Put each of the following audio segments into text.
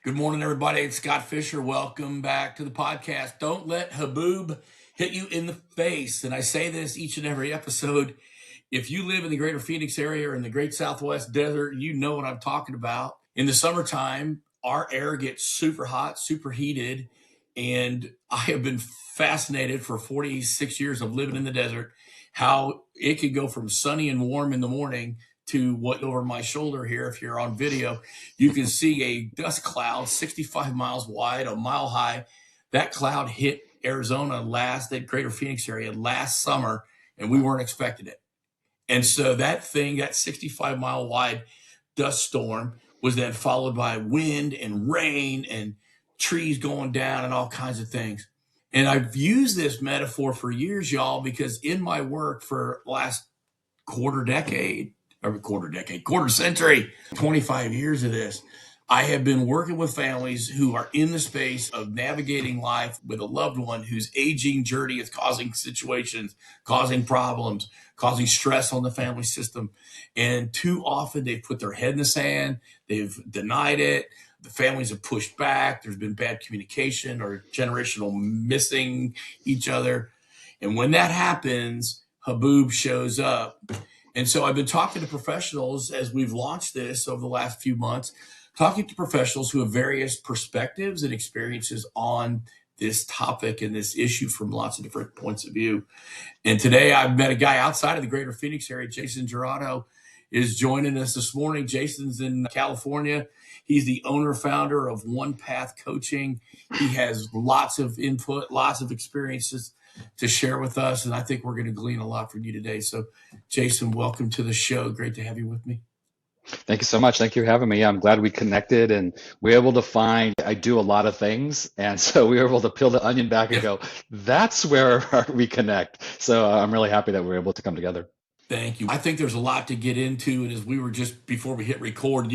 Good morning, everybody. It's Scott Fischer. Welcome back to the podcast. Don't let Haboob hit you in the face. And I say this each and every episode. If you live in the greater Phoenix area or in the great Southwest desert, you know what I'm talking about. In the summertime, our air gets super hot, super heated. And I have been fascinated for 46 years of living in the desert, how it could go from sunny and warm in the morning to what over my shoulder here, if you're on video, you can see a dust cloud 65 miles wide, a mile high. That cloud hit Arizona that greater Phoenix area last summer, and we weren't expecting it. And so that 65-mile wide dust storm was then followed by wind and rain and trees going down and all kinds of things. And I've used this metaphor for years, y'all, because in my work for the last quarter century, 25 years of this, I have been working with families who are in the space of navigating life with a loved one whose aging journey is causing situations, causing problems, causing stress on the family system. And too often they've put their head in the sand, they've denied it, the families have pushed back, there's been bad communication or generational missing each other. And when that happens, Haboob shows up. And so I've been talking to professionals as we've launched this over the last few months, talking to professionals who have various perspectives and experiences on this topic and this issue from lots of different points of view. And today I've met a guy outside of the greater Phoenix area. Jason Jurado is joining us this morning. Jason's in California. He's the owner, founder of One Path Coaching. He has lots of input, lots of experiences to share with us. And I think we're going to glean a lot from you today. So Jason, welcome to the show. Great to have you with me. Thank you so much. Thank you for having me. I'm glad we connected and we were able to find, I do a lot of things. And so we were able to peel the onion back and go, that's where we connect. So I'm really happy that we were able to come together. Thank you. I think there's a lot to get into. And as we were just before we hit record,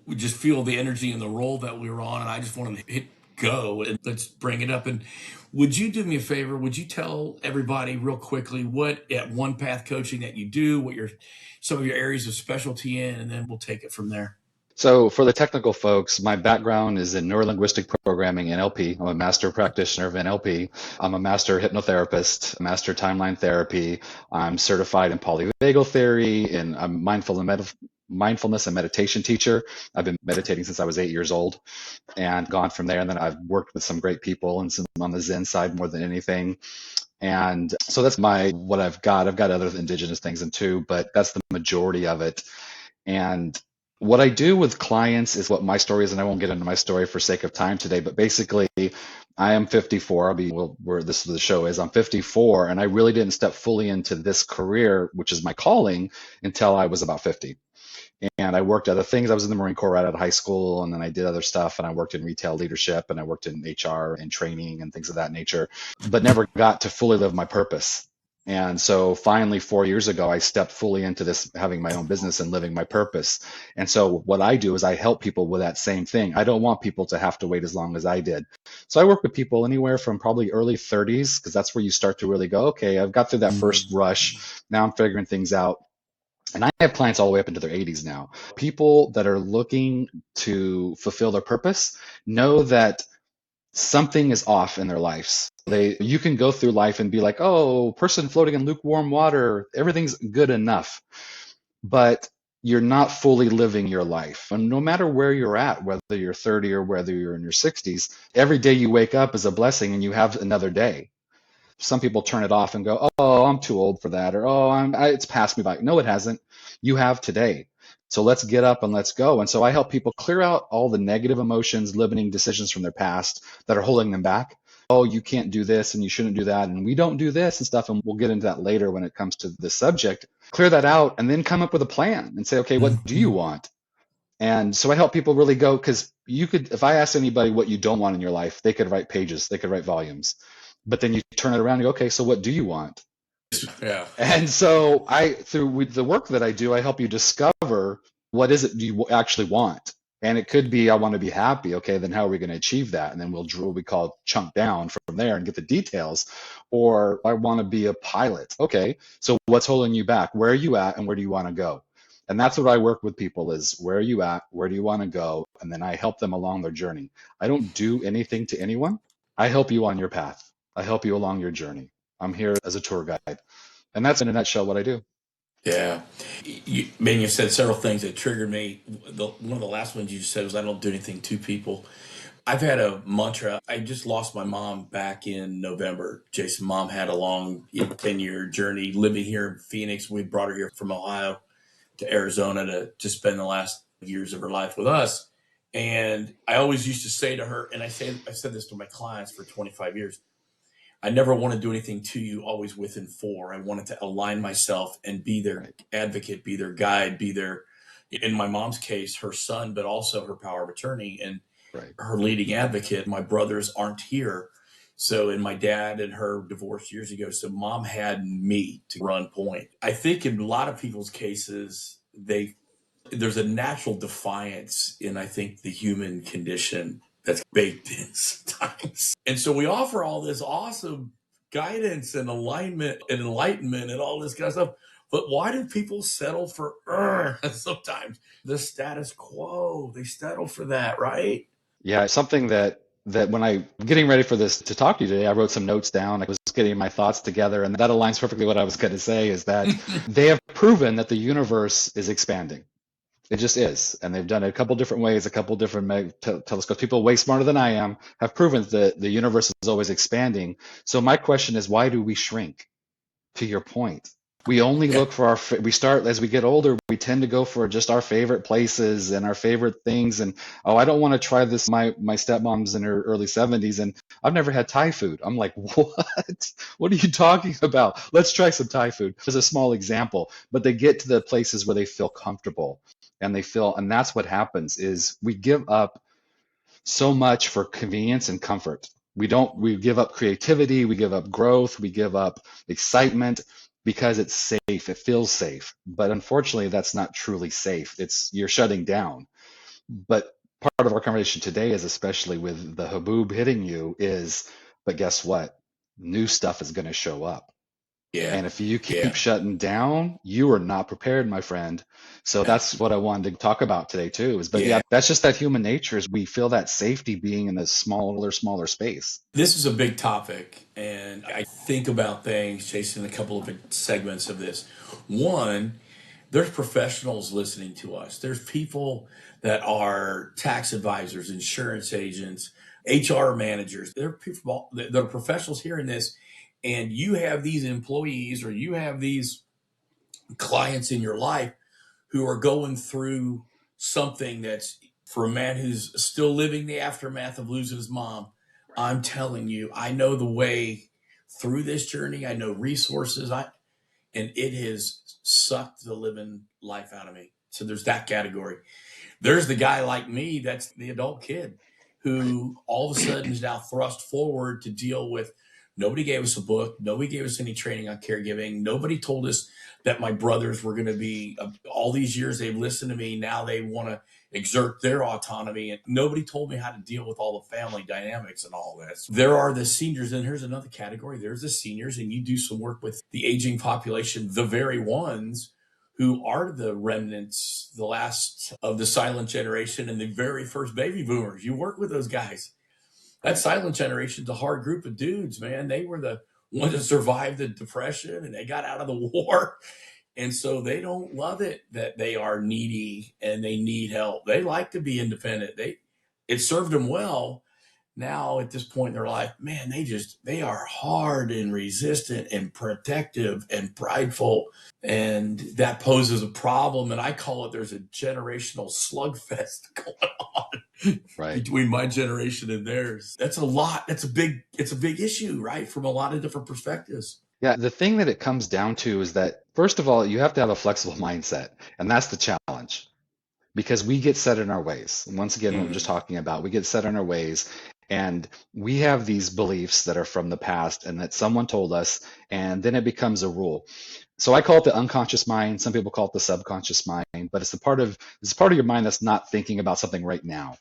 we just feel the energy and the role that we were on. And I just wanted to hit go and let's bring it up. And would you do me a favor? Would you tell everybody real quickly what at One Path Coaching that you do, what some of your areas of specialty in, and then we'll take it from there. So for the technical folks, my background is in Neuro-Linguistic Programming, NLP. I'm a Master Practitioner of NLP. I'm a Master Hypnotherapist, Master Timeline Therapy. I'm certified in Polyvagal Theory, and I'm mindfulness and meditation teacher. I've been meditating since I was 8 years old and gone from there. And then I've worked with some great people and some on the Zen side more than anything. And so that's what I've got. I've got other indigenous things in too, but that's the majority of it. And what I do with clients is what my story is, and I won't get into my story for sake of time today, but basically I am 54. Where this the show is, I'm 54, and I really didn't step fully into this career, which is my calling, until I was about 50. And I worked other things. I was in the Marine Corps right out of high school, and then I did other stuff, and I worked in retail leadership, and I worked in HR and training and things of that nature, but never got to fully live my purpose. And so finally, 4 years ago, I stepped fully into this, having my own business and living my purpose. And so what I do is I help people with that same thing. I don't want people to have to wait as long as I did. So I work with people anywhere from probably early 30s, because that's where you start to really go, okay, I've got through that first rush. Now I'm figuring things out. And I have clients all the way up into their 80s now. People that are looking to fulfill their purpose know that something is off in their lives. You can go through life and be like, oh, person floating in lukewarm water, everything's good enough. But you're not fully living your life. And no matter where you're at, whether you're 30 or whether you're in your 60s, every day you wake up is a blessing and you have another day. Some people turn it off and go, oh, I'm too old for that, or it's passed me by. No, it hasn't. You have today. So let's get up and let's go. And so I help people clear out all the negative emotions, limiting decisions from their past that are holding them back. Oh, you can't do this and you shouldn't do that, and we don't do this and stuff. And we'll get into that later when it comes to this subject. Clear that out and then come up with a plan and say, okay, what do you want? And so I help people really go, because if I ask anybody what you don't want in your life, they could write pages, they could write volumes. But then you turn it around and go, okay, so what do you want? Yeah. And so through the work that I do, I help you discover what is it you actually want. And it could be, I want to be happy. Okay, then how are we going to achieve that? And then we'll do what we call chunk down from there and get the details. Or I want to be a pilot. Okay, so what's holding you back? Where are you at and where do you want to go? And that's what I work with people is, where are you at? Where do you want to go? And then I help them along their journey. I don't do anything to anyone. I help you on your path. I help you along your journey. I'm here as a tour guide. And that's in a nutshell what I do. Yeah. You said several things that triggered me. One of the last ones you said was, I don't do anything to people. I've had a mantra. I just lost my mom back in November. Jason, mom had a long 10-year journey living here in Phoenix. We brought her here from Ohio to Arizona to spend the last years of her life with us. And I always used to say to her, and I said this to my clients for 25 years, I never want to do anything to you, always within four. I wanted to align myself and be their advocate, be their guide, be their, in my mom's case, her son, but also her power of attorney and her leading advocate. My brothers aren't here. So, and my dad and her divorced years ago. So mom had me to run point. I think in a lot of people's cases, there's a natural defiance in, I think, the human condition that's baked in sometimes. And so we offer all this awesome guidance and alignment and enlightenment and all this kind of stuff. But why do people settle for sometimes the status quo? They settle for that, right? Yeah, something that when I getting ready for this to talk to you today, I wrote some notes down. I was getting my thoughts together, and that aligns perfectly what I was going to say is that they have proven that the universe is expanding. It just is. And they've done it a couple different ways, a couple different telescopes. People way smarter than I am have proven that the universe is always expanding. So my question is, why do we shrink? To your point, we only look for we start as we get older, we tend to go for just our favorite places and our favorite things. And, oh, I don't want to try this. My stepmom's in her early 70s and I've never had Thai food. I'm like, what? What are you talking about? Let's try some Thai food. There's a small example, but they get to the places where they feel comfortable. And and that's what happens is we give up so much for convenience and comfort. We give up creativity, we give up growth, we give up excitement because it's safe, it feels safe. But unfortunately, that's not truly safe. You're shutting down. But part of our conversation today is, especially with the haboob hitting you, but guess what? New stuff is going to show up. Yeah. And if you keep shutting down, you are not prepared, my friend. So that's what I wanted to talk about today too. That's just that human nature is we feel that safety being in a smaller space. This is a big topic, and I think about things, Jason, a couple of segments of this. One, there's professionals listening to us. There's people that are tax advisors, insurance agents, HR managers. There are people that are professionals hearing this. And you have these employees or you have these clients in your life who are going through something that's, for a man who's still living the aftermath of losing his mom, I'm telling you, I know the way through this journey. I know resources. And it has sucked the living life out of me. So there's that category. There's the guy like me, that's the adult kid who all of a sudden is now thrust forward to deal with. Nobody gave us a book. Nobody gave us any training on caregiving. Nobody told us that my brothers were going to be, all these years they've listened to me. Now they want to exert their autonomy. And nobody told me how to deal with all the family dynamics and all this. There are the seniors, and here's another category. There's the seniors, and you do some work with the aging population, the very ones who are the remnants, the last of the silent generation and the very first baby boomers. You work with those guys. That silent generation's a hard group of dudes, man. They were the ones that survived the Depression and they got out of the war. And so they don't love it that they are needy and they need help. They like to be independent. It served them well. Now at this point in their life, man, they are hard and resistant and protective and prideful. And that poses a problem. And I call it, there's a generational slugfest going on between my generation and theirs. That's a lot. It's a big issue, right? From a lot of different perspectives. Yeah, the thing that it comes down to is that, first of all, you have to have a flexible mindset. And that's the challenge. Because we get set in our ways. And once again, what we're just talking about, we get set in our ways. And we have these beliefs that are from the past and that someone told us, and then it becomes a rule. So I call it the unconscious mind. Some people call it the subconscious mind, but it's part of your mind that's not thinking about something right now.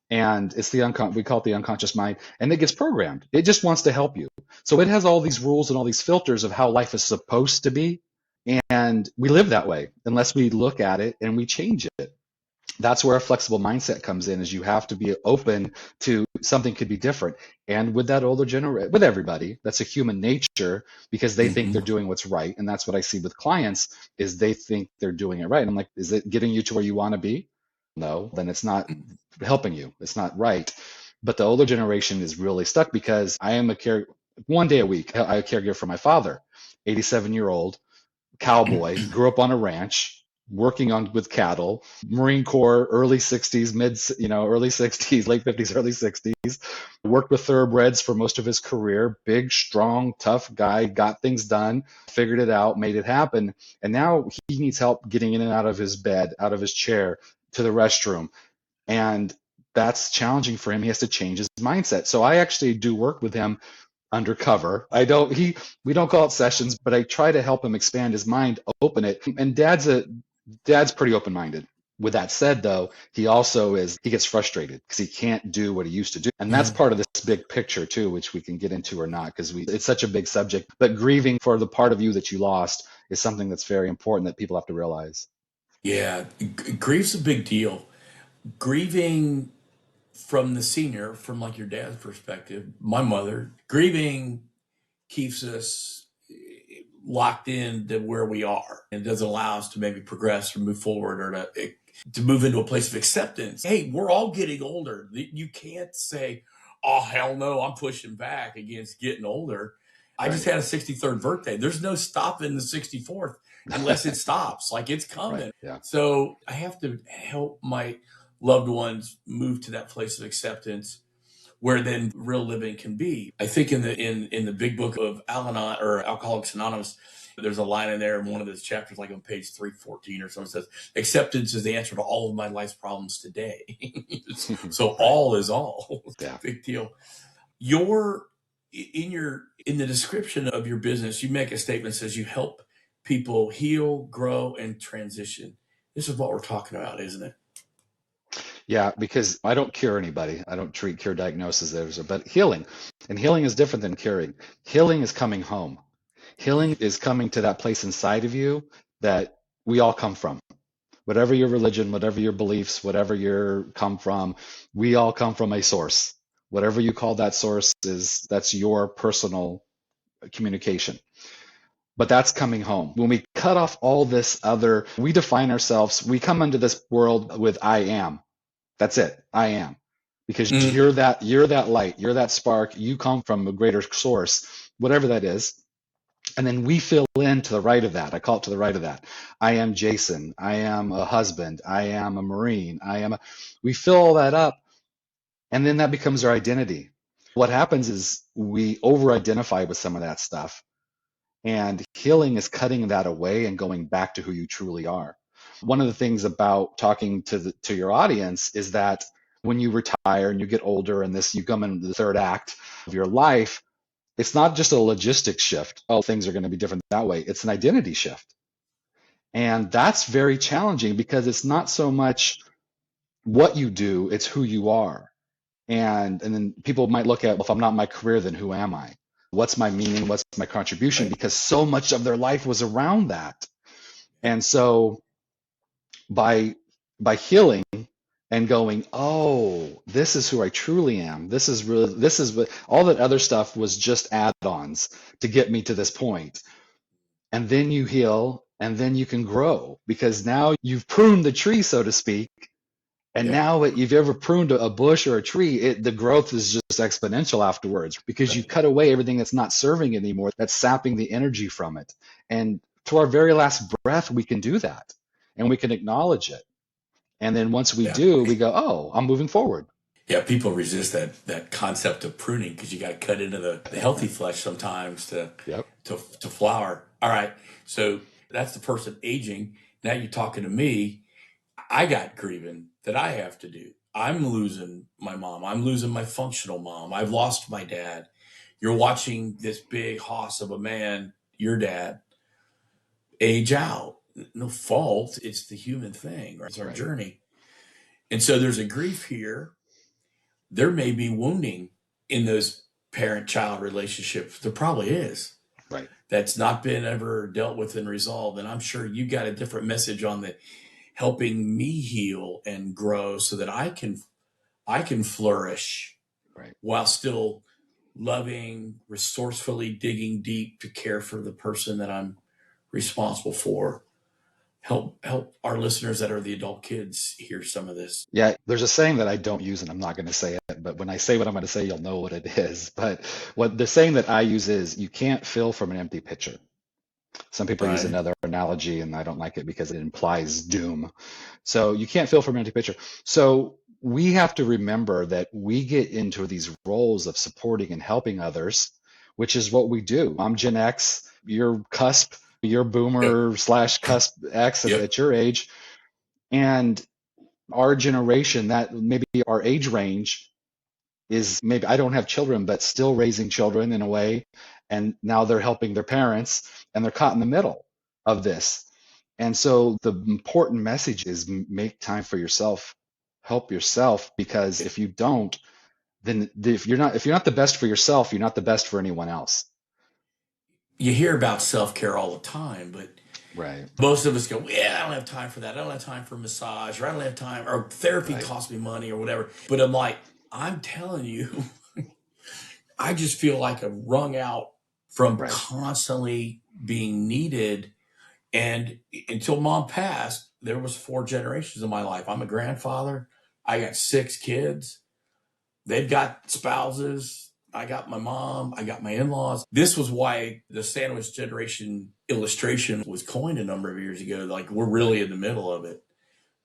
And it's we call it the unconscious mind, and it gets programmed. It just wants to help you. So it has all these rules and all these filters of how life is supposed to be. And we live that way unless we look at it and we change it. That's where a flexible mindset comes in, is you have to be open to something could be different. And with that older generation, with everybody, that's a human nature, because they think they're doing what's right. And that's what I see with clients, is they think they're doing it right. And I'm like, is it getting you to where you want to be? No, then it's not helping you. It's not right. But the older generation is really stuck, because I am one day a week, I'm a caregiver for my father, 87-year-old cowboy, grew up on a ranch, working on with cattle, Marine Corps, early 60s, early 60s, late 50s, early 60s, worked with thoroughbreds for most of his career, big, strong, tough guy, got things done, figured it out, made it happen. And now he needs help getting in and out of his bed, out of his chair, to the restroom. And that's challenging for him. He has to change his mindset. So I actually do work with him undercover. We don't call it sessions, but I try to help him expand his mind, open it. And dad's pretty open-minded. With that said, though, he gets frustrated because he can't do what he used to do. And that's part of this big picture too, which we can get into or not, because it's such a big subject. But grieving for the part of you that you lost is something that's very important that people have to realize. Yeah, grief's a big deal. Grieving from the senior, from like your dad's perspective, my mother, grieving keeps us locked in to where we are, and doesn't allow us to maybe progress or move forward, or to move into a place of acceptance. Hey, we're all getting older. You can't say, oh, hell no, I'm pushing back against getting older. I just had a 63rd birthday. There's no stopping the 64th unless it stops. Like, it's coming. Right. Yeah. So I have to help my loved ones move to that place of acceptance, where then real living can be. I think in the big book of Al-Anon, or Alcoholics Anonymous, there's a line in there in one of those chapters, like on page 314 or something, says, acceptance is the answer to all of my life's problems today. So Right. all is all. Yeah. Big deal. In the description of your business, you make a statement that says you help people heal, grow, and transition. This is what we're talking about, isn't it? Yeah, because I don't cure anybody. I don't treat, cure, diagnosis. But healing, and healing is different than curing. Healing is coming home. Healing is coming to that place inside of you that we all come from. Whatever your religion, whatever your beliefs, whatever you come from, we all come from a source. Whatever you call that source that's your personal communication. But that's coming home. When we cut off all this other, we define ourselves, we come into this world with I am. That's it. I am. Because you're that light, you're that spark, you come from a greater source, whatever that is. And then we fill in to the right of that. I call it to the right of that. I am Jason. I am a husband. I am a Marine. We fill all that up, and then that becomes our identity. What happens is we over-identify with some of that stuff, and healing is cutting that away and going back to who you truly are. One of the things about talking to your audience is that when you retire and you get older, and you come into the third act of your life, it's not just a logistics shift. Oh, things are going to be different that way. It's an identity shift. And that's very challenging, because it's not so much what you do, it's who you are. And then people might look at, well, if I'm not in my career, then who am I? What's my meaning? What's my contribution? Because so much of their life was around that. And so by healing and going, oh, this is who I truly am. This is what all that other stuff was, just add-ons to get me to this point. And then you heal, and then you can grow, because now you've pruned the tree, so to speak. And now that you've ever pruned a bush or a tree, the growth is just exponential afterwards, because you cut away everything that's not serving it anymore, that's sapping the energy from it. And to our very last breath, we can do that, and we can acknowledge it. And then once we do, we go, oh, I'm moving forward. Yeah, people resist that concept of pruning, because you got to cut into the healthy flesh sometimes to flower. All right, so that's the person aging. Now you're talking to me. I got grieving that I have to do. I'm losing my mom. I'm losing my functional mom. I've lost my dad. You're watching this big hoss of a man, your dad, age out. No fault. It's the human thing. Right? It's our journey. And so there's a grief here. There may be wounding in those parent-child relationships. There probably is. Right. that's not been ever dealt with and resolved. And I'm sure you got a different message on the helping me heal and grow so that I can flourish Right. while still loving, resourcefully digging deep to care for the person that I'm responsible for. Help our listeners that are the adult kids hear some of this. Yeah, there's a saying that I don't use, and I'm not going to say it, but when I say what I'm going to say, you'll know what it is. But what the saying that I use is, you can't fill from an empty pitcher. Some people use Right. another analogy, and I don't like it because it implies doom. So you can't fill from an empty pitcher. So we have to remember that we get into these roles of supporting and helping others, which is what we do. I'm Gen X, you're cusp, you're Yep. boomer slash cusp X Yep. at your age. And our generation, that maybe our age range is, maybe I don't have children, but still raising children in a way. And now they're helping their parents, and they're caught in the middle of this. And so the important message is, make time for yourself, help yourself, because if you don't, then if you're not the best for yourself, you're not the best for anyone else. You hear about self-care all the time, but Right. most of us go, yeah, I don't have time for that. I don't have time for massage, or I don't have time, or therapy Right. costs me money, or whatever. But I'm like, I'm telling you, I just feel like I'm wrung out from Right. constantly being needed. And until mom passed, there was 4 generations of my life. I'm a grandfather. I got 6 kids. They've got spouses. I got my mom. I got my in-laws. This was why the sandwich generation illustration was coined a number of years ago. Like, we're really in the middle of it.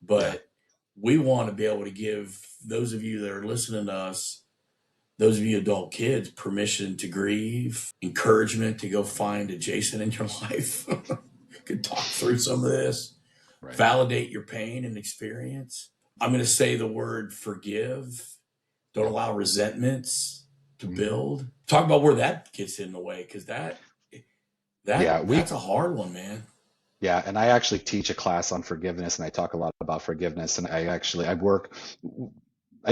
Yeah. But we want to be able to give those of you that are listening to us, those of you adult kids, permission to grieve, encouragement to go find a Jason in your life. Could talk through some of this, Right. validate your pain and experience. I'm going to say the word forgive. Don't Yep. allow resentments to Mhm. build. Talk about where that gets in the way, because Yeah, that's a hard one, man. yeah, and I actually teach a class on forgiveness, and I talk a lot about forgiveness. And I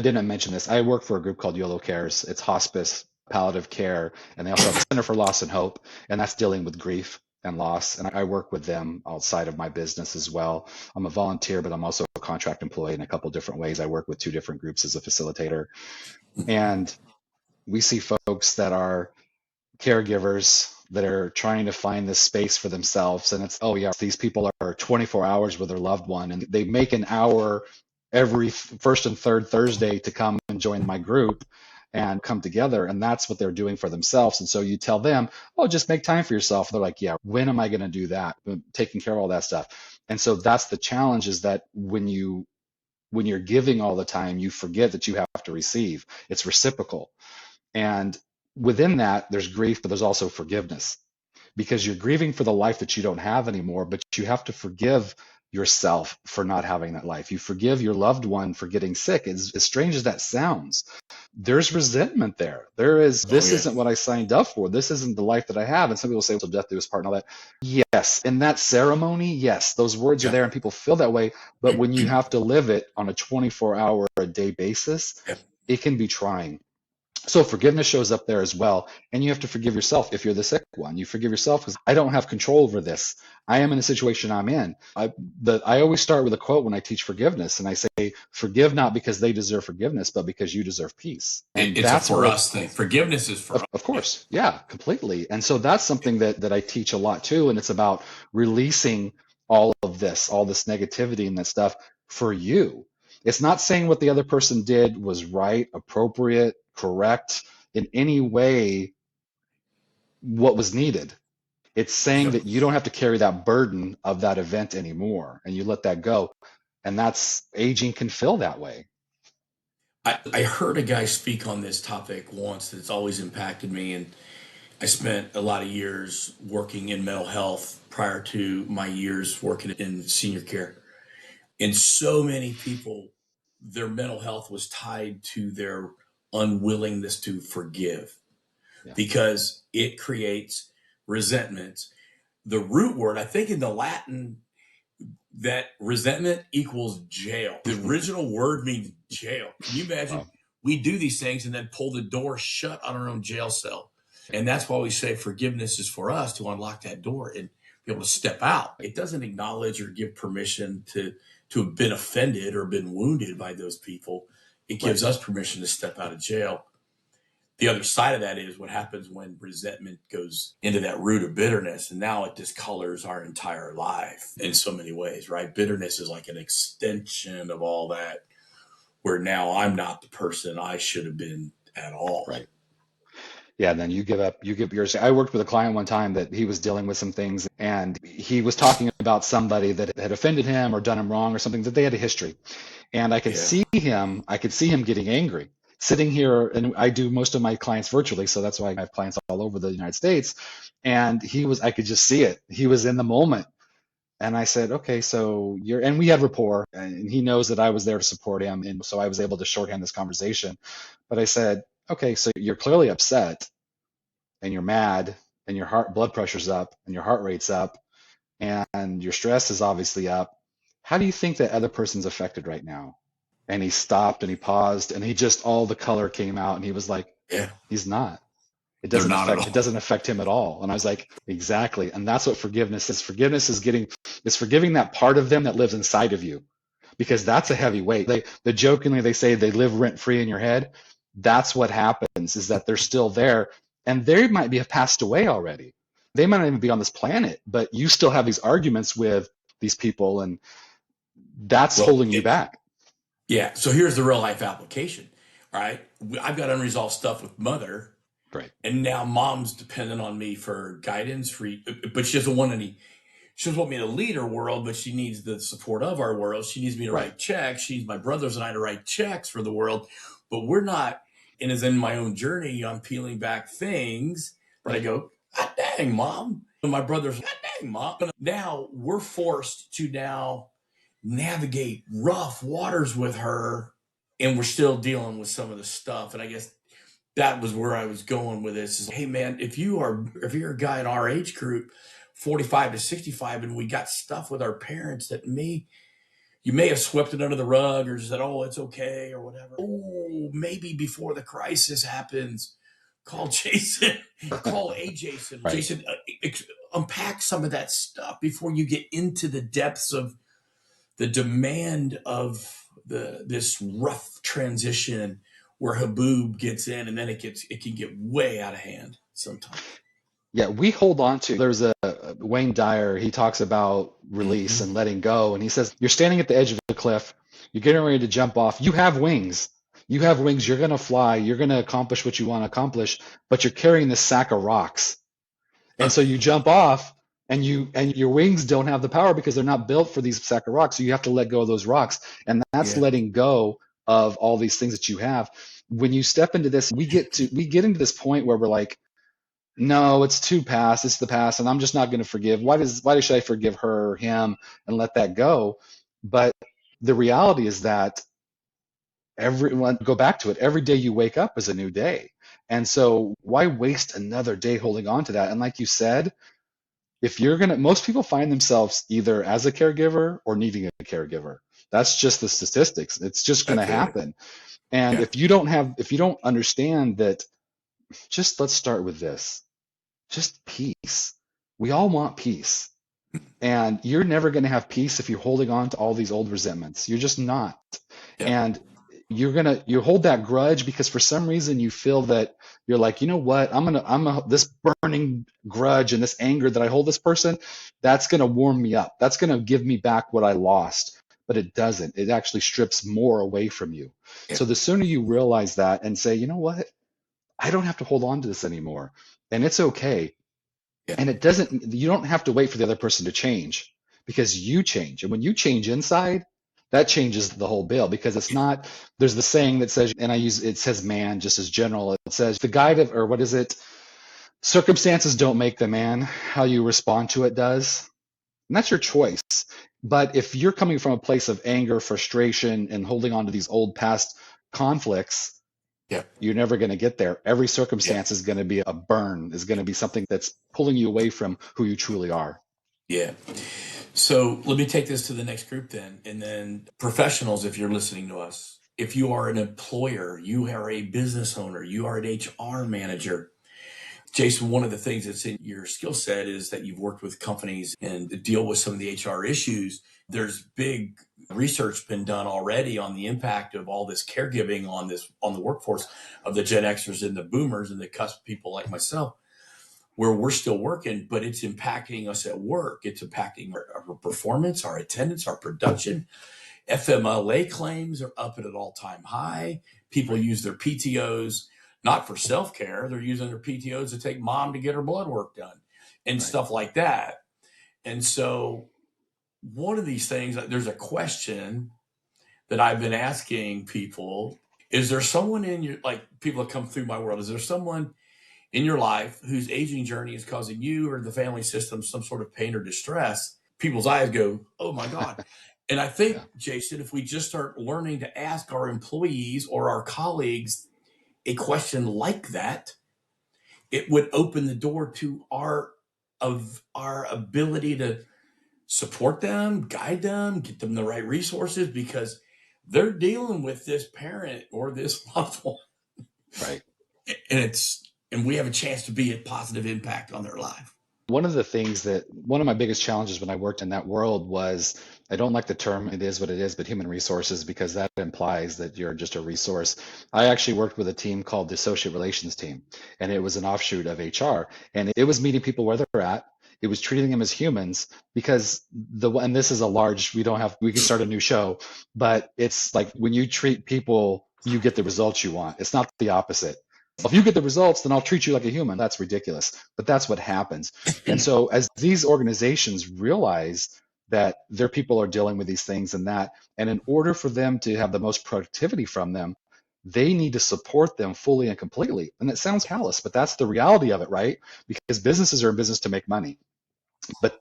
didn't mention this. I work for a group called YOLO Cares. It's hospice, palliative care, and they also have a Center for Loss and Hope, and that's dealing with grief and loss. And I work with them outside of my business as well. I'm a volunteer, but I'm also a contract employee in a couple different ways. I work with 2 different groups as a facilitator, and we see folks that are caregivers that are trying to find this space for themselves. And it's, oh yeah, these people are 24 hours with their loved one, and they make an hour every first and third Thursday to come and join my group and come together. And that's what they're doing for themselves. And so you tell them, oh, just make time for yourself. They're like, yeah, when am I going to do that? Taking care of all that stuff. And so that's the challenge, is that when you're giving all the time, you forget that you have to receive. It's reciprocal. And within that, there's grief, but there's also forgiveness, because you're grieving for the life that you don't have anymore, but you have to forgive yourself for not having that life. You forgive your loved one for getting sick. As strange as that sounds, there's resentment there. There is, Oh, this yeah. isn't what I signed up for. This isn't the life that I have. And some people say, well, death do us part and all that. Yes. In that ceremony, yes, those words are Yeah. there and people feel that way. But when you have to live it on a 24-hour a day basis, Yeah. it can be trying. So forgiveness shows up there as well. And you have to forgive yourself if you're the sick one. You forgive yourself because I don't have control over this. I am in a situation I'm in. I always start with a quote when I teach forgiveness, and I say, forgive not because they deserve forgiveness, but because you deserve peace. And It's a that's for what us thing. Forgiveness is for us. of course, yeah, completely. And so that's something that I teach a lot too. And it's about releasing all this negativity and that stuff for you. It's not saying what the other person did was right, appropriate, correct in any way what was needed. It's saying Yep. that you don't have to carry that burden of that event anymore, and you let that go. And that's, aging can feel that way. I heard a guy speak on this topic once that's always impacted me. And I spent a lot of years working in mental health prior to my years working in senior care. And so many people, their mental health was tied to their unwillingness to forgive, Yeah. because it creates resentments. The root word, I think in the Latin, that resentment equals jail. The original word means jail. Can you imagine? Wow. We do these things and then pull the door shut on our own jail cell. And that's why we say forgiveness is for us to unlock that door and be able to step out. It doesn't acknowledge or give permission to have been offended or been wounded by those people. It gives us permission to step out of jail. The other side of that is what happens when resentment goes into that root of bitterness. And now it discolors our entire life in so many ways, right? Bitterness is like an extension of all that, where now I'm not the person I should have been at all. Right. Yeah, then you give yours. I worked with a client one time that he was dealing with some things, and he was talking about somebody that had offended him or done him wrong or something, that they had a history. And I could see him getting angry, sitting here, and I do most of my clients virtually, so that's why I have clients all over the United States. And I could just see it. He was in the moment. And I said, okay, so and we had rapport, and he knows that I was there to support him. And so I was able to shorthand this conversation. But I said, okay, so you're clearly upset and you're mad and your blood pressure's up and your heart rate's up and your stress is obviously up. How do you think that other person's affected right now? And he stopped and he paused and all the color came out and he was like, he's not. It doesn't affect him at all. And I was like, exactly. And that's what forgiveness is. Forgiveness is forgiving that part of them that lives inside of you, because that's a heavy weight. They jokingly, they say they live rent free in your head. That's what happens, is that they're still there, and they might have passed away already. They might not even be on this planet, but you still have these arguments with these people, and that's holding you back. Yeah. So here's the real life application. All right. I've got unresolved stuff with mother. Right. And now mom's dependent on me for guidance, but she doesn't want me to lead her world, but she needs the support of our world. She needs me to write checks. She needs my brothers and I to write checks for the world, but we're not. And as in my own journey, I'm peeling back things, but I go, God dang, mom. And my brother's, God dang, mom. And now we're forced to navigate rough waters with her, and we're still dealing with some of the stuff. And I guess that was where I was going with this. Is, hey man, if you're a guy in our age group, 45 to 65, and we got stuff with our parents that you may have swept it under the rug or said, oh, it's okay or whatever. Oh, maybe before the crisis happens, call Jason, call a Jason. Right. Jason, unpack some of that stuff before you get into the depths of the demand of this rough transition where Haboob gets in, and then it can get way out of hand sometimes. Yeah, we hold on to. There's a Wayne Dyer. He talks about release and letting go, and he says you're standing at the edge of the cliff. You're getting ready to jump off. You have wings. You have wings. You're going to fly. You're going to accomplish what you want to accomplish, but you're carrying this sack of rocks, and so you jump off, and your wings don't have the power because they're not built for these sack of rocks. So you have to let go of those rocks, and that's letting go of all these things that you have. When you step into this, we get into this point where we're like, no, it's too past. It's the past, and I'm just not going to forgive. Why should I forgive her or him and let that go? But the reality is that go back to it. Every day you wake up is a new day, and so why waste another day holding on to that? And like you said, most people find themselves either as a caregiver or needing a caregiver. That's just the statistics. It's just going to happen. And if you don't understand that, let's start with this. Just peace. We all want peace. And you're never going to have peace if you're holding on to all these old resentments. You're just not. And you hold that grudge because for some reason you feel that you're like, you know what, this burning grudge and this anger that I hold this person, that's going to warm me up. That's going to give me back what I lost. But it doesn't. It actually strips more away from you. So the sooner you realize that and say, you know what, I don't have to hold on to this anymore. And it's okay. And you don't have to wait for the other person to change, because you change. And when you change inside, that changes the whole bill, because there's the saying that says, and it says man just as general. It says circumstances don't make the man, how you respond to it does. And that's your choice. But if you're coming from a place of anger, frustration, and holding on to these old past conflicts, you're never going to get there. Every circumstance is going to be a burn, is going to be something that's pulling you away from who you truly are. Yeah. So let me take this to the next group then. And then professionals, if you're listening to us, if you are an employer, you are a business owner, you are an HR manager, Jason, one of the things that's in your skill set is that you've worked with companies and deal with some of the HR issues. There's big research been done already on the impact of all this caregiving on the workforce of the Gen Xers and the boomers and the cusp people like myself, where we're still working, but it's impacting us at work. It's impacting our performance, our attendance, our production. FMLA claims are up at an all-time high. People use their PTOs not for self-care. They're using their PTOs to take mom to get her blood work done and stuff like that. And so one of these things, there's a question that I've been asking people. Is there someone in your, like people that come through my world, is there someone in your life whose aging journey is causing you or the family system some sort of pain or distress? People's eyes go, oh my God. And I think, Jason, if we just start learning to ask our employees or our colleagues a question like that, it would open the door to our ability to support them, guide them, get them the right resources, because they're dealing with this parent or this loved one. Right. And we have a chance to be a positive impact on their life. One of my biggest challenges when I worked in that world was, I don't like the term, it is what it is, but human resources, because that implies that you're just a resource. I actually worked with a team called the Associate Relations team, and it was an offshoot of HR. And it was meeting people where they're at. It was treating them as humans, because and this is we can start a new show, but it's like when you treat people, you get the results you want. It's not the opposite. If you get the results, then I'll treat you like a human. That's ridiculous. But that's what happens. And so as these organizations realize that their people are dealing with these things and in order for them to have the most productivity from them, they need to support them fully and completely. And it sounds callous, but that's the reality of it, right? Because businesses are in business to make money.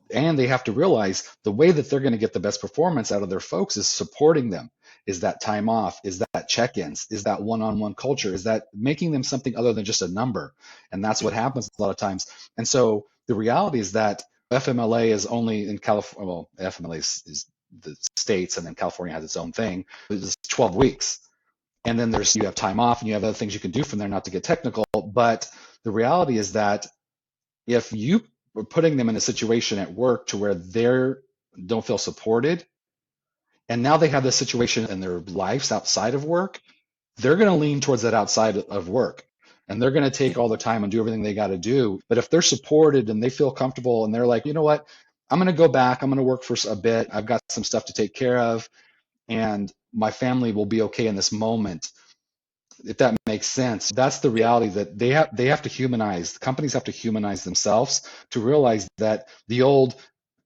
And they have to realize the way that they're going to get the best performance out of their folks is supporting them. Is that time off? Is that check-ins? Is that one-on-one culture? Is that making them something other than just a number? And that's what happens a lot of times. And so the reality is that FMLA is only in California. Well, FMLA is the states, and then California has its own thing. It's 12 weeks. And then you have time off, and you have other things you can do from there, not to get technical. But the reality is that if you are putting them in a situation at work to where they don't feel supported, and now they have this situation in their lives outside of work, they're going to lean towards that outside of work. And they're going to take all the time and do everything they got to do. But if they're supported and they feel comfortable and they're like, you know what, I'm going to go back, I'm going to work for a bit, I've got some stuff to take care of, and my family will be okay in this moment, if that makes sense. That's the reality, that they have to humanize, companies have to humanize themselves to realize that the old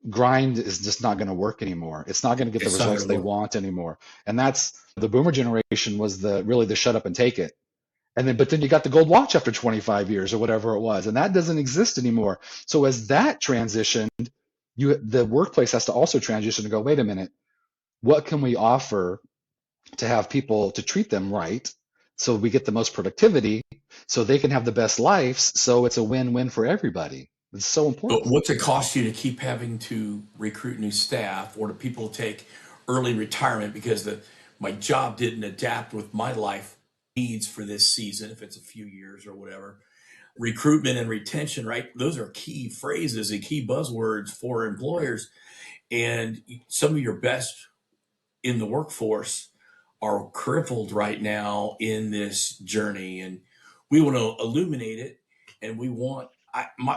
grind is just not going to work anymore. It's not going to get the results they want anymore. And that's the boomer generation was really the shut up and take it. But then you got the gold watch after 25 years or whatever it was, and that doesn't exist anymore. So as that transitioned, the workplace has to also transition to go, wait a minute, what can we offer to have people to treat them right, so we get the most productivity, so they can have the best lives, so it's a win-win for everybody. It's so important. But what's it cost you to keep having to recruit new staff, or do people take early retirement because my job didn't adapt with my life needs for this season, if it's a few years or whatever? Recruitment and retention, right? Those are key phrases and key buzzwords for employers. And some of your best in the workforce are crippled right now in this journey. And we want to illuminate it. And we want,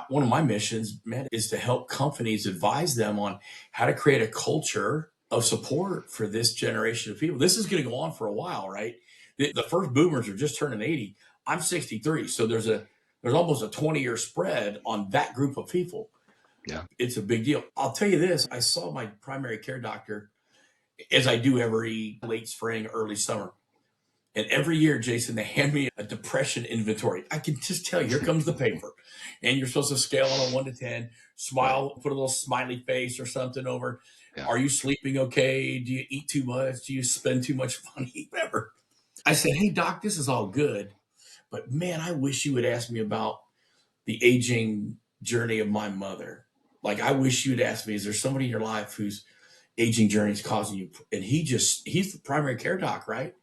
one of my missions, man, is to help companies advise them on how to create a culture of support for this generation of people. This is going to go on for a while, right? The first boomers are just turning 80. I'm 63. So there's almost a 20-year spread on that group of people. Yeah. It's a big deal. I'll tell you this. I saw my primary care doctor, as I do every late spring, early summer. And every year, Jason, they hand me a depression inventory. I can just tell you, here comes the paper. And you're supposed to scale on a 1 to 10, smile, put a little smiley face or something over. Yeah. Are you sleeping okay? Do you eat too much? Do you spend too much money? Whatever. I said, hey, doc, this is all good. But man, I wish you would ask me about the aging journey of my mother. Like, I wish you'd ask me, is there somebody in your life whose aging journey is causing you? And he's the primary care doc, right?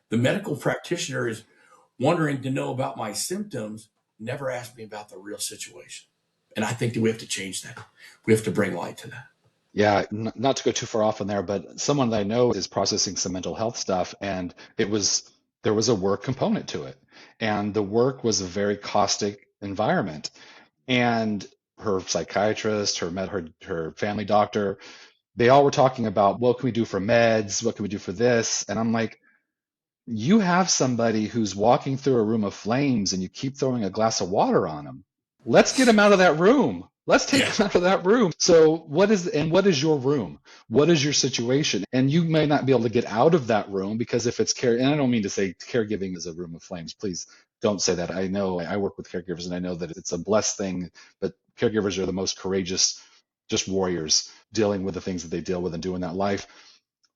The medical practitioner is wondering to know about my symptoms, never asked me about the real situation. And I think that we have to change that. We have to bring light to that. Yeah, not to go too far off on there, but someone that I know is processing some mental health stuff, and there was a work component to it, and the work was a very caustic environment. And her psychiatrist, her family doctor, they all were talking about what can we do for meds, what can we do for this, and I'm like, you have somebody who's walking through a room of flames and you keep throwing a glass of water on them. Let's get them out of that room. Let's take Yeah. them out of that room. So what is your room? What is your situation? And you may not be able to get out of that room because if it's care, and I don't mean to say caregiving is a room of flames. Please don't say that. I know I work with caregivers and I know that it's a blessed thing, but caregivers are the most courageous, just warriors dealing with the things that they deal with and doing that life.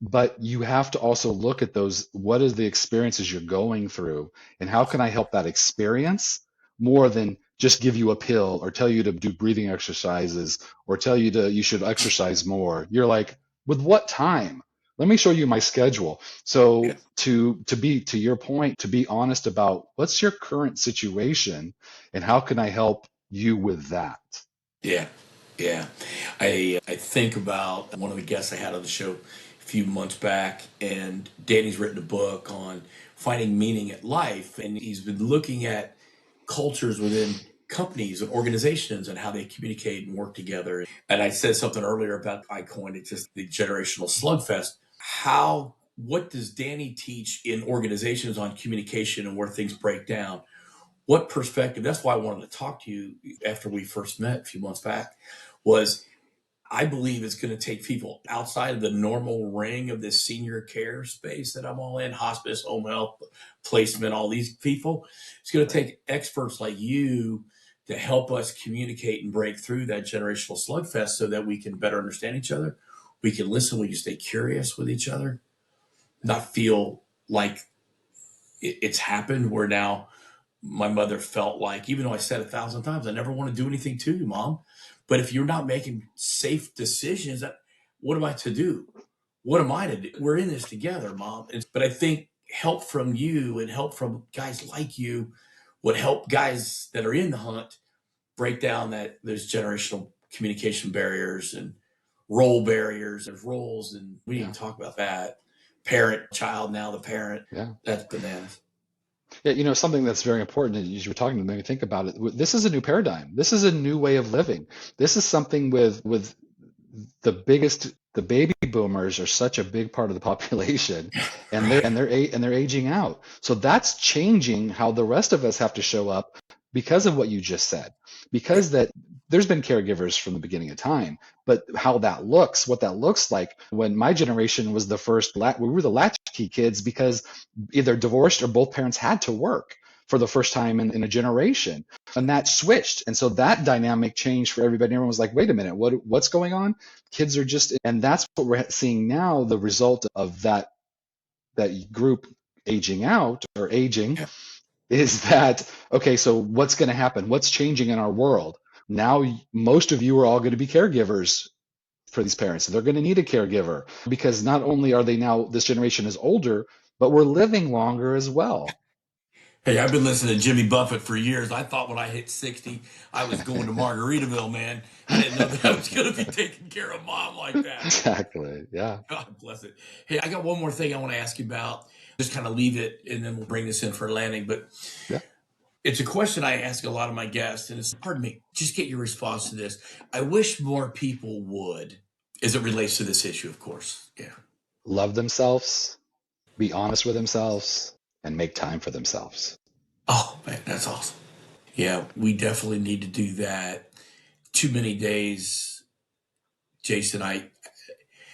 But you have to also look at those, what is the experiences you're going through, and how can I help that experience more than just give you a pill or tell you to do breathing exercises or tell you should exercise more. You're like, with what time? Let me show you my schedule. Yeah. So to your point, to be honest about what's your current situation and how can I help you with that? Yeah. Yeah. I think about one of the guests I had on the show a few months back, and Danny's written a book on finding meaning at life. And he's been looking at cultures within companies and organizations and how they communicate and work together. And I said something earlier about, I coined it just the generational slugfest. What does Danny teach in organizations on communication and where things break down? What perspective? That's why I wanted to talk to you after we first met a few months back. Was I believe it's going to take people outside of the normal ring of this senior care space that I'm all in, hospice, home health, placement, all these people. It's going to take experts like you to help us communicate and break through that generational slugfest so that we can better understand each other. We can listen, we can stay curious with each other, not feel like it's happened where now my mother felt like, even though I said 1,000 times, I never want to do anything to you, Mom. But if you're not making safe decisions, what am I to do? What am I to do? We're in this together, Mom. But I think help from you and help from guys like you would help guys that are in the hunt break down that those generational communication barriers and role barriers. There's roles, and we didn't Yeah, even talk about that. Parent, child, now the parent. yeah. That's bananas. Yeah, something that's very important, and as you were talking to me, think about it. This is a new paradigm. This is a new way of living. This is something with the baby boomers are such a big part of the population, and Right. they're aging out. So that's changing how the rest of us have to show up because of what you just said. Yeah. Because that there's been caregivers from the beginning of time, but how that looks, what that looks like when my generation was the first, we were the latchkey kids because either divorced or both parents had to work for the first time in a generation, and that switched, and so that dynamic changed for everybody. Everyone was like, wait a minute, what's going on? Kids are just, and that's what we're seeing now, the result of that group aging out or aging, Yeah. is that, okay, so what's going to happen? What's changing in our world? Now, most of you are all going to be caregivers for these parents. They're going to need a caregiver because not only are they now, this generation is older, but we're living longer as well. Hey, I've been listening to Jimmy Buffett for years. I thought when I hit 60, I was going to Margaritaville, man. I didn't know that I was going to be taking care of Mom like that. Exactly. Yeah. God bless it. Hey, I got one more thing I want to ask you about. Just kind of leave it, and then we'll bring this in for a landing. But Yeah. it's a question I ask a lot of my guests, and it's, pardon me, just get your response to this. I wish more people would, as it relates to this issue, of course. Yeah. Love themselves, be honest with themselves, and make time for themselves. Oh, man, that's awesome. Yeah, we definitely need to do that. Too many days, Jason,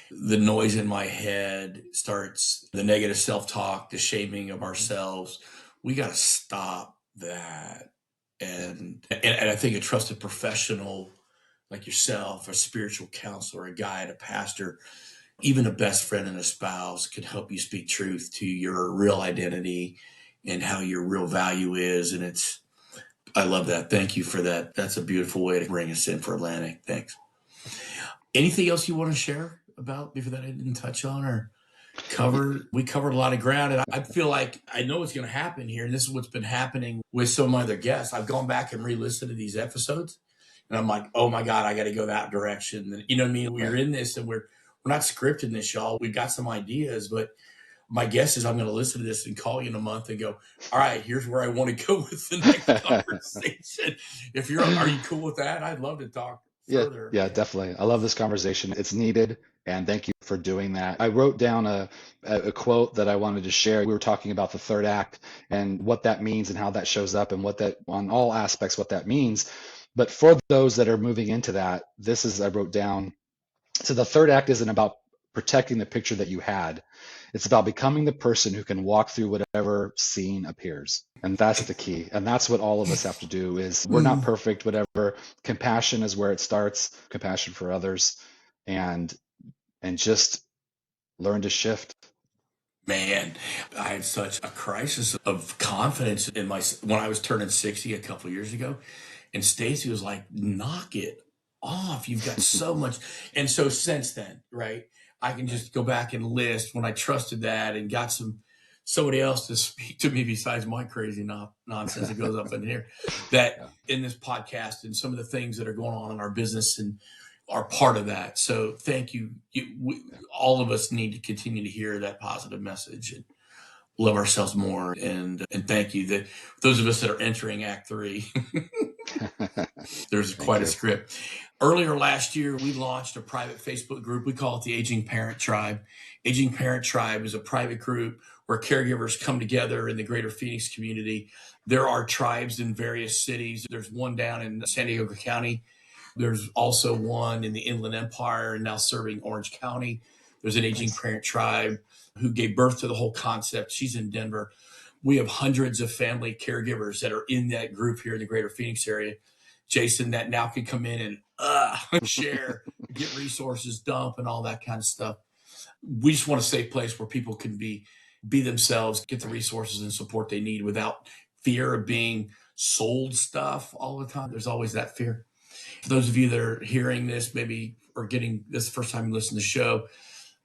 the noise in my head starts, the negative self-talk, the shaming of ourselves. We got to stop that. And I think a trusted professional like yourself, a spiritual counselor, a guide, a pastor, even a best friend and a spouse could help you speak truth to your real identity and how your real value is. And I love that. Thank you for that. That's a beautiful way to bring us in for Atlantic. Thanks. Anything else you want to share about before that I didn't touch on, or We covered a lot of ground, and I feel like I know what's going to happen here. And this is what's been happening with some of my other guests. I've gone back and re-listened to these episodes, and I'm like, oh my God, I got to go that direction. And, you know what I mean? We're in this, and we're not scripting this, y'all. We've got some ideas, but my guess is I'm going to listen to this and call you in a month and go, all right, here's where I want to go with the next conversation. Are you cool with that? I'd love to talk further. Yeah, definitely. I love this conversation. It's needed. And thank you for doing that. I wrote down a quote that I wanted to share. We were talking about the third act and what that means and how that shows up and what that, on all aspects, what that means. But for those that are moving into that, I wrote down. So the third act isn't about protecting the picture that you had. It's about becoming the person who can walk through whatever scene appears. And that's the key. And that's what all of us have to do is we're not perfect, whatever. Compassion is where it starts, compassion for others, and just learn to shift. Man, I had such a crisis of confidence when I was turning 60 a couple of years ago. And Stacy was like, knock it off. You've got so much. And so since then, right, I can just go back and list when I trusted that and got somebody else to speak to me besides my crazy nonsense that goes up in here, that in this podcast and some of the things that are going on in our business and are part of that. So thank you. All of us need to continue to hear that positive message and love ourselves more. And thank you that those of us that are entering Act 3, there's quite a script. Earlier last year, we launched a private Facebook group. We call it the Aging Parent Tribe. Aging Parent Tribe is a private group where caregivers come together in the greater Phoenix community. There are tribes in various cities. There's one down in San Diego County. There's also one in the Inland Empire and now serving Orange County. There's an Aging Parent Tribe who gave birth to the whole concept. She's in Denver. We have hundreds of family caregivers that are in that group here in the greater Phoenix area, Jason, that now can come in and share, get resources, dump, and all that kind of stuff. We just want a safe place where people can be themselves, get the resources and support they need without fear of being sold stuff all the time. There's always that fear. For those of you that are hearing this, maybe, or getting this the first time you listen to the show,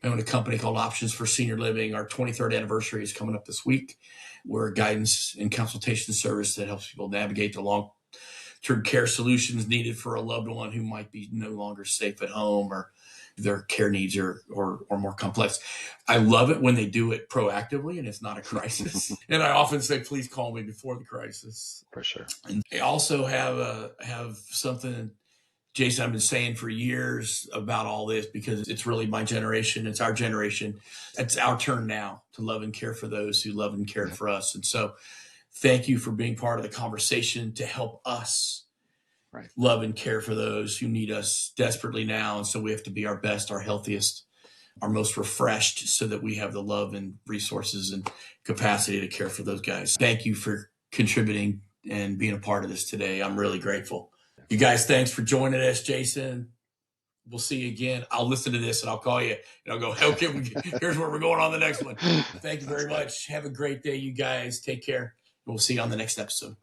I own a company called Options for Senior Living. Our 23rd anniversary is coming up this week. We're a guidance and consultation service that helps people navigate the long-term care solutions needed for a loved one who might be no longer safe at home or their care needs are more complex. I love it when they do it proactively and it's not a crisis. And I often say, please call me before the crisis. For sure. And I also have something, Jason, I've been saying for years about all this because it's really my generation. It's our generation. It's our turn now to love and care for those who love and care for us. And so thank you for being part of the conversation to help us love and care for those who need us desperately now. And so we have to be our best, our healthiest, our most refreshed so that we have the love and resources and capacity to care for those guys. Thank you for contributing and being a part of this today. I'm really grateful. You guys, thanks for joining us, Jason. We'll see you again. I'll listen to this and I'll call you and I'll go, okay, here's where we're going on the next one. Thank you very much. Have a great day, you guys. Take care. We'll see you on the next episode.